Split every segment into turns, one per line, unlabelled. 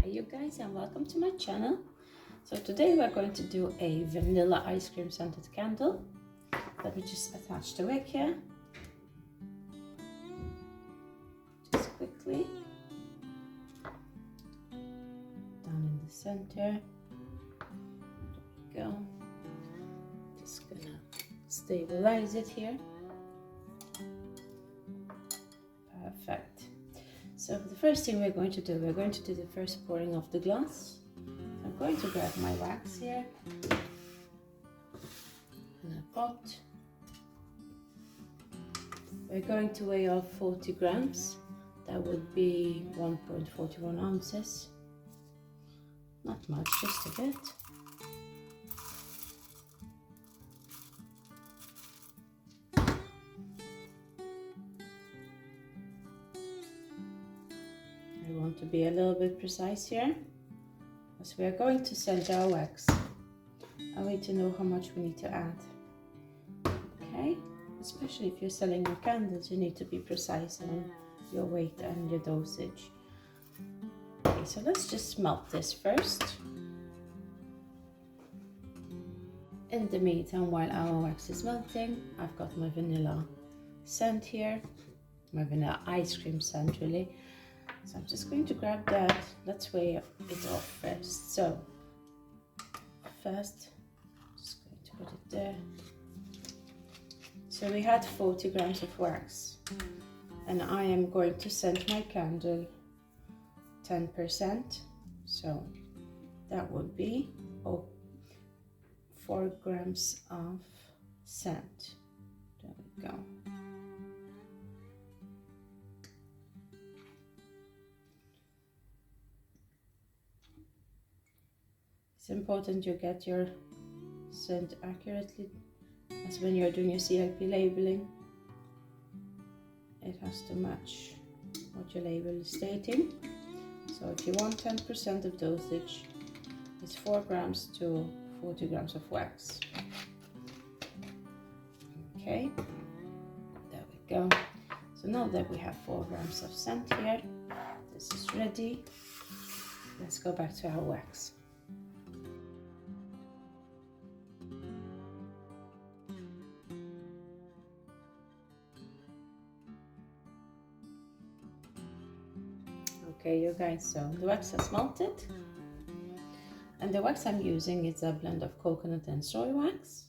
Hi you guys, and welcome to my channel. So today we're going to do a vanilla ice cream scented candle. Let me just attach the wick here. Just quickly. Down in the center. There we go. Just gonna stabilize it here. Perfect. So the first thing we're going to do the first pouring of the glass. I'm going to grab my wax here and a pot. We're going to weigh off 40 grams. That would be 1.41 ounces. Not much, just a bit. I want to be a little bit precise here, because we are going to scent our wax. I need to know how much we need to add. Okay, especially if you're selling your candles, you need to be precise on your weight and your dosage. Okay, so let's just melt this first. In the meantime, while our wax is melting, I've got my vanilla scent here, my vanilla ice cream scent really. So I'm just going to grab that. Let's weigh it off first. So first, just going to put it there. So we had 40 grams of wax, and I am going to scent my candle 10%. So that would be 4 grams of scent. There we go. It's important you get your scent accurately, as when you're doing your CIP labeling. It has to match what your label is stating. So if you want 10% of dosage, it's 4 grams to 40 grams of wax. Okay, there we go. So now that we have 4 grams of scent here, this is ready. Let's go back to our wax. Okay, you guys, so the wax has melted, and the wax I'm using is a blend of coconut and soy wax.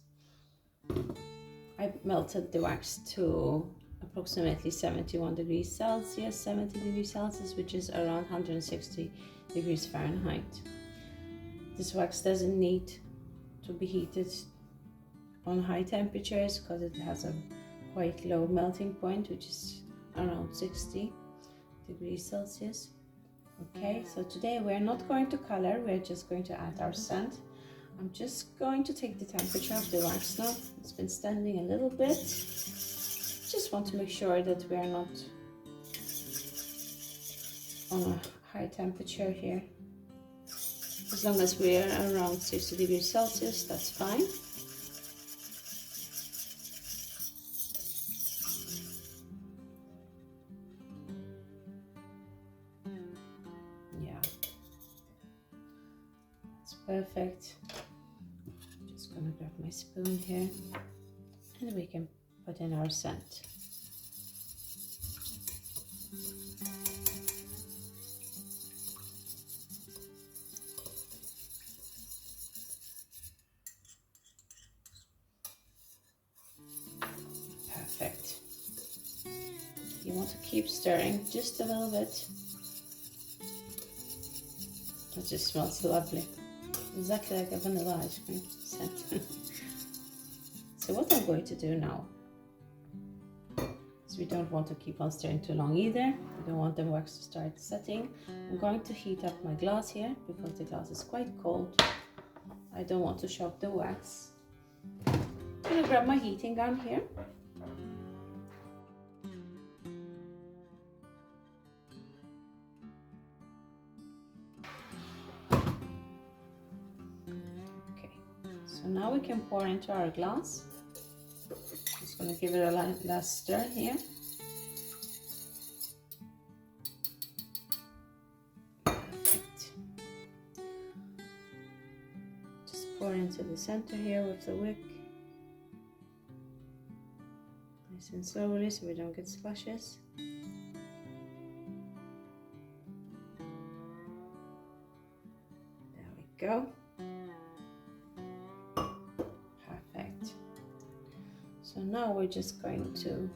I melted the wax to approximately 71 degrees Celsius, 70 degrees Celsius, which is around 160 degrees Fahrenheit. This wax doesn't need to be heated on high temperatures because it has a quite low melting point, which is around 60 degrees Celsius. Okay, so today we're not going to color, we're just going to add our scent. I'm just going to take the temperature of the wax now. It's been standing a little bit. Just want to make sure that we are not on a high temperature here. As long as we are around 60 degrees Celsius, that's fine. Perfect. Just gonna grab my spoon here, and we can put in our scent. Perfect. You want to keep stirring just a little bit. It just smells lovely. Exactly like a vanilla ice cream scent. So what I'm going to do now is, we don't want to keep on stirring too long either. We don't want the wax to start setting. I'm going to heat up my glass here because the glass is quite cold. I don't want to shock the wax. I'm going to grab my heating gun here. So now we can pour into our glass. Just going to give it a last stir here. Perfect. pour into the center here with the wick. Nice and slowly so we don't get splashes. There we go. Perfect. So now we're just going to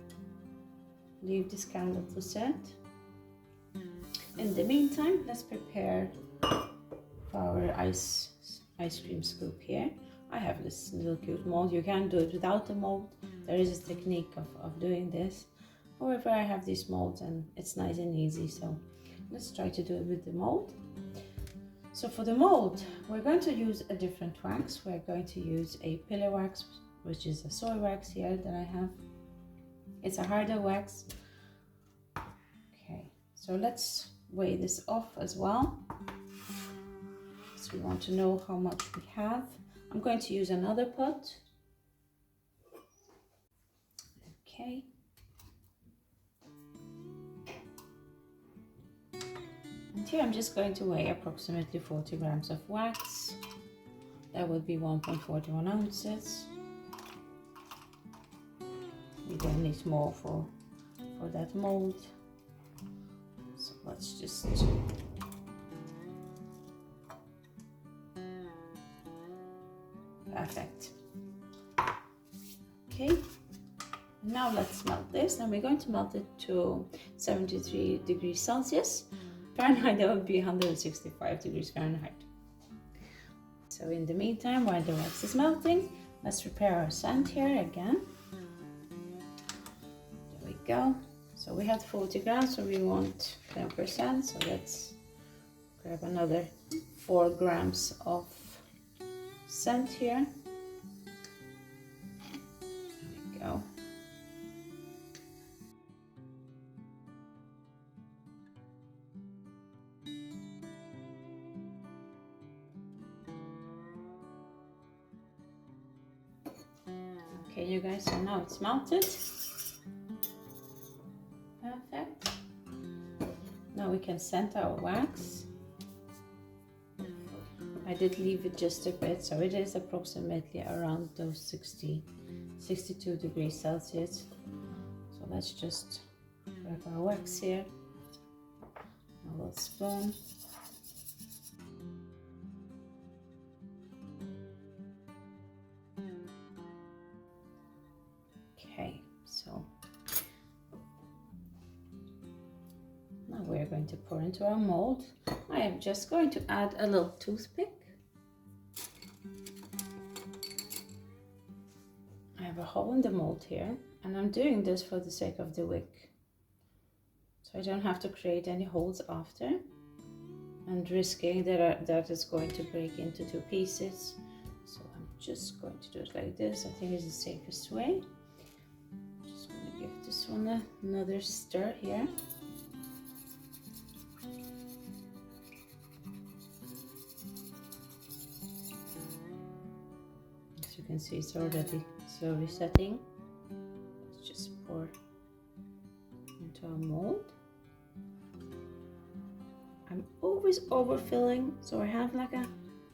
leave this candle to set. In the meantime, let's prepare for our ice cream scoop here. I have this little cute mold. You can do it without the mold. There is a technique of doing this. However, I have this mold and it's nice and easy. So let's try to do it with the mold. So for the mold, we're going to use a different wax. We're going to use a pillar wax, which is a soy wax here that I have. It's a harder wax. Okay, so let's weigh this off as well. So we want to know how much we have. I'm going to use another pot. Okay. And here I'm just going to weigh approximately 40 grams of wax. That would be 1.41 ounces. We don't need more for that mold. So let's just perfect. Okay, now let's melt this, and we're going to melt it to 73 degrees Celsius. Fahrenheit, that would be 165 degrees Fahrenheit. So in the meantime, while the wax is melting, let's prepare our sand here again. There we go. So we had 40 grams, so we want 10%. So let's grab another 4 grams of sand here. There we go. Okay, you guys, so now it's melted. Perfect. Now we can scent our wax. I did leave it just a bit, so it is approximately around those 62 degrees Celsius. So let's just grab our wax here, a little spoon. Okay, so now we're going to pour into our mold. I am just going to add a little toothpick. I have a hole in the mold here, and I'm doing this for the sake of the wick, so I don't have to create any holes after and risking that it's going to break into 2 pieces. So I'm just going to do it like this. I think it's the safest way. Just going to give this one another stir here. As you can see, it's already slowly setting. Let's just pour into our mold. I'm always overfilling, so I have like a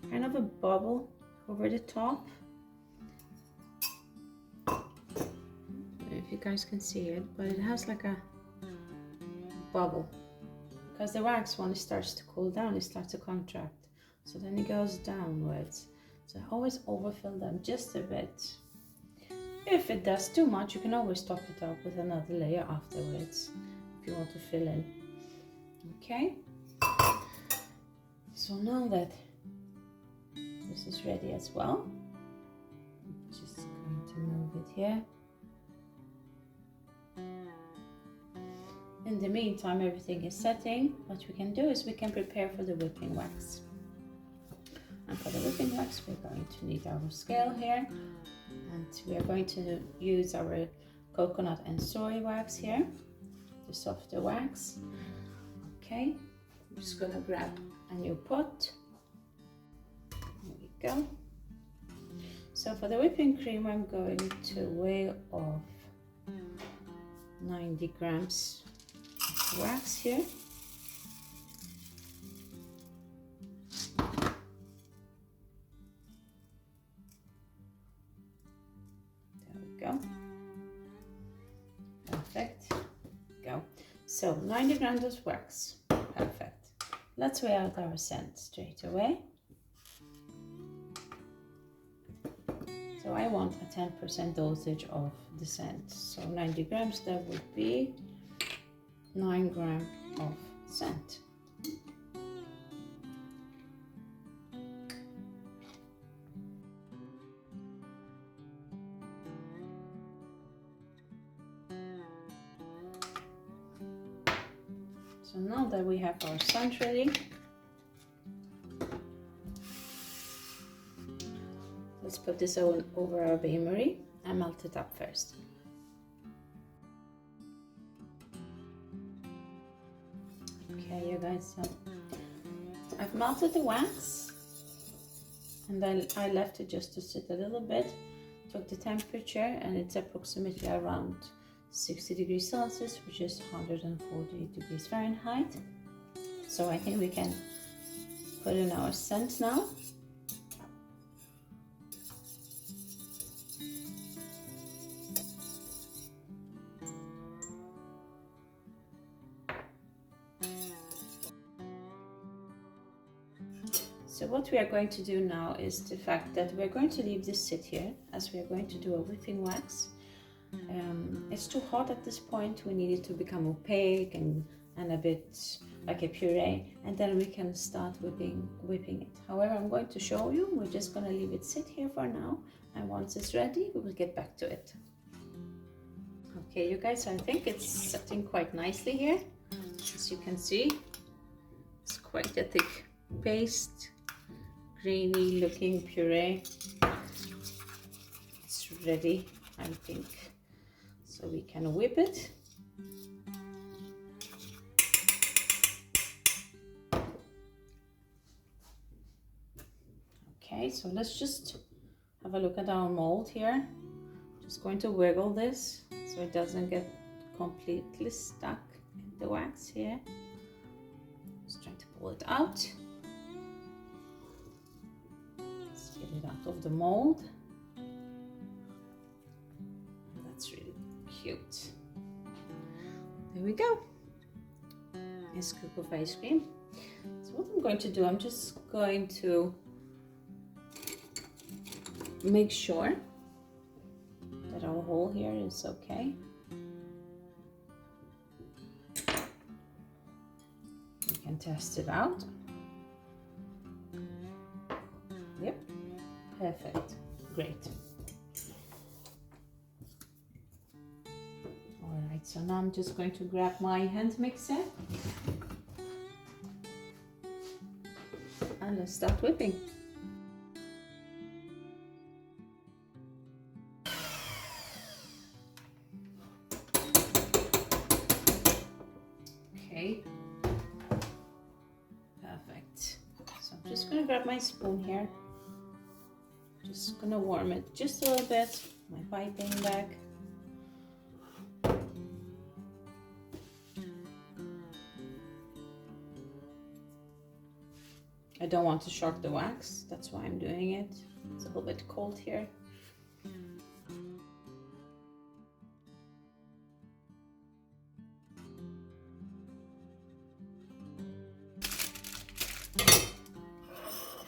kind of a bubble over the top. I don't know if you guys can see it, but it has like a bubble, because the wax, when it starts to cool down, it starts to contract, so then it goes downwards. So I always overfill them just a bit. If it does too much, you can always top it up with another layer afterwards if you want to fill in. Okay, so now that this is ready as well, I'm just going to move it here. In the meantime, everything is setting. What we can do is we can prepare for the whipping wax. And for the whipping wax, we're going to need our scale here, and we are going to use our coconut and soy wax here, the softer wax. Okay, I'm just gonna grab a new pot. There we go. So for the whipping cream, I'm going to weigh off 90 grams of wax here. So 90 grams of wax. Perfect. Let's weigh out our scent straight away. So I want a 10% dosage of the scent. So 90 grams, that would be 9 grams of scent. So now that we have our scent ready, let's put this over our bain-marie and melt it up first. Okay, you guys, so I've melted the wax and then I left it just to sit a little bit, took the temperature, and it's approximately around 60 degrees Celsius, which is 140 degrees Fahrenheit. So I think we can put in our scent now. So what we are going to do now is the fact that we are going to leave this sit here, as we are going to do a whipping wax. It's too hot at this point. We need it to become opaque and a bit like a puree, and then we can start whipping it. However, I'm going to show you. We're just going to leave it sit here for now, and once it's ready, we will get back to it. Okay, you guys, so I think it's setting quite nicely here. As you can see, it's quite a thick paste, grainy looking puree. It's ready, I think. So we can whip it. Okay, so let's just have a look at our mold here. Just going to wiggle this so it doesn't get completely stuck in the wax here. Just trying to pull it out. Let's get it out of the mold. That's really cute. There we go. A scoop of ice cream. So what I'm going to do, I'm just going to make sure that our hole here is okay. We can test it out. Yep, perfect, great. Alright, so now I'm just going to grab my hand mixer and let's start whipping. Okay, perfect. So I'm just going to grab my spoon here. Just going to warm it just a little bit, my piping bag. I don't want to shock the wax, that's why I'm doing it. It's a little bit cold here.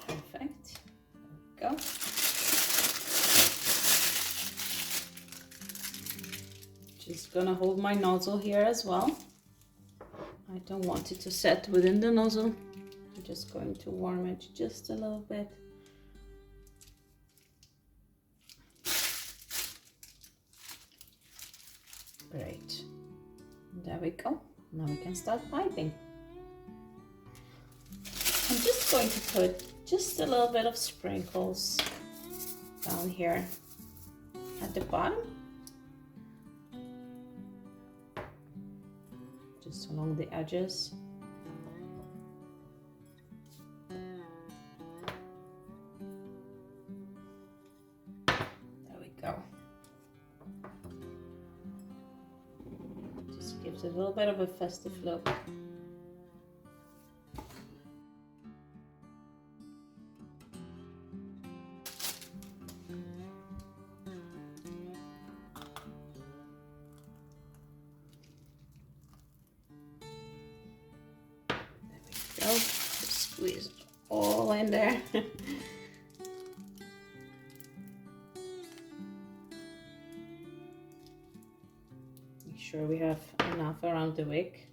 Perfect, there we go. Just gonna hold my nozzle here as well. I don't want it to set within the nozzle. I'm just going to warm it just a little bit. Great. There we go. Now we can start piping. I'm just going to put just a little bit of sprinkles down here at the bottom. Just along the edges. Go. Just gives it a little bit of a festive look. in there. Make sure we have enough around the wick.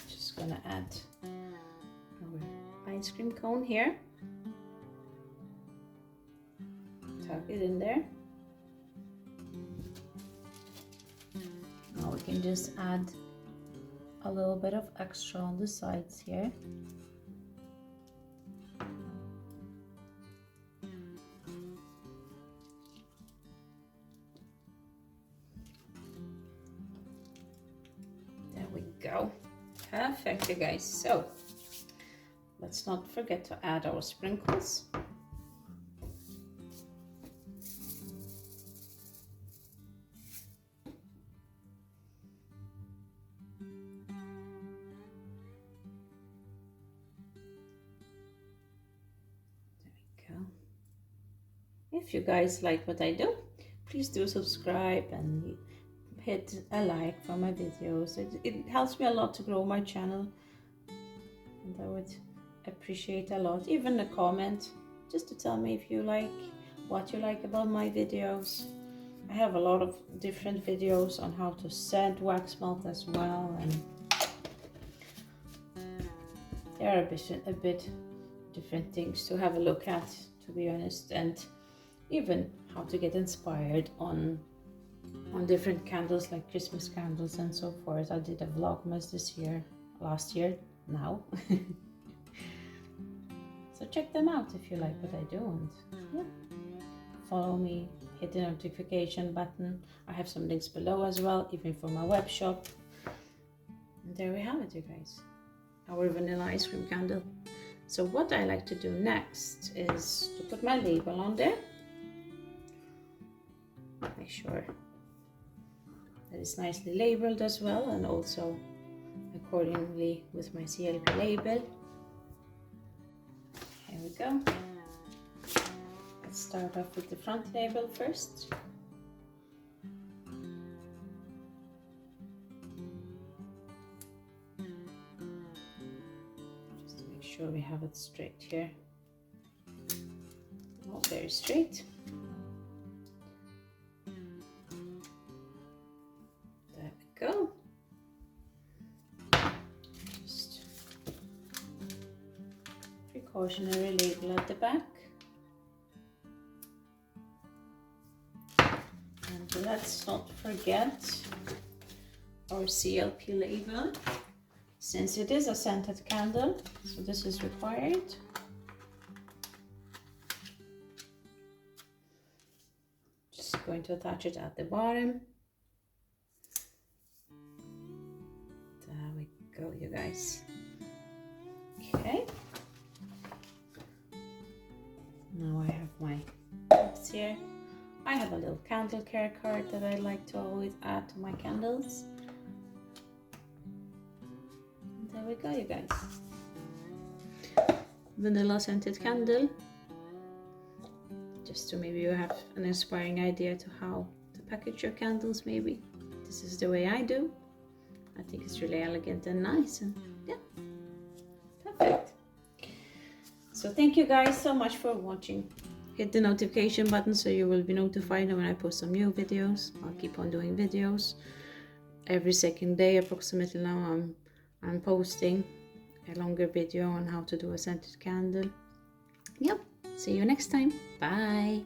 Just gonna add our ice cream cone here. Tuck it in there. Now we can just add a little bit of extra on the sides here. There we go. Perfect, you guys. So let's not forget to add our sprinkles. If you guys like what I do, please do subscribe and hit a like for my videos. It helps me a lot to grow my channel, and I would appreciate a lot even a comment just to tell me if you like what you like about my videos. I have a lot of different videos on how to set wax melt as well, and there are a bit different things to have a look at, to be honest, and even how to get inspired on different candles like Christmas candles and so forth. I did a vlogmas last year now. So check them out if you like what I do, and yeah, follow me, hit the notification button. I have some links below as well, even for my web shop. And there we have it, you guys, our vanilla ice cream candle. So what I like to do next is to put my label on there. Make sure that it's nicely labeled as well, and also accordingly with my CLP label. Here we go. Let's start off with the front label first. Just to make sure we have it straight here. Not very straight. Go. Just precautionary label at the back. And let's not forget our CLP label, since it is a scented candle, so this is required. Just going to attach it at the bottom. Go, you guys. Okay, now I have my tips here. I have a little candle care card that I like to always add to my candles. And there we go, you guys. Vanilla scented candle, just to maybe you have an inspiring idea to how to package your candles. Maybe this is the way I do. I think it's really elegant and nice, and yeah, perfect. So thank you guys so much for watching. Hit the notification button so you will be notified when I post some new videos. I'll keep on doing videos every second day approximately. Now I'm posting a longer video on how to do a scented candle. Yep, see you next time. Bye.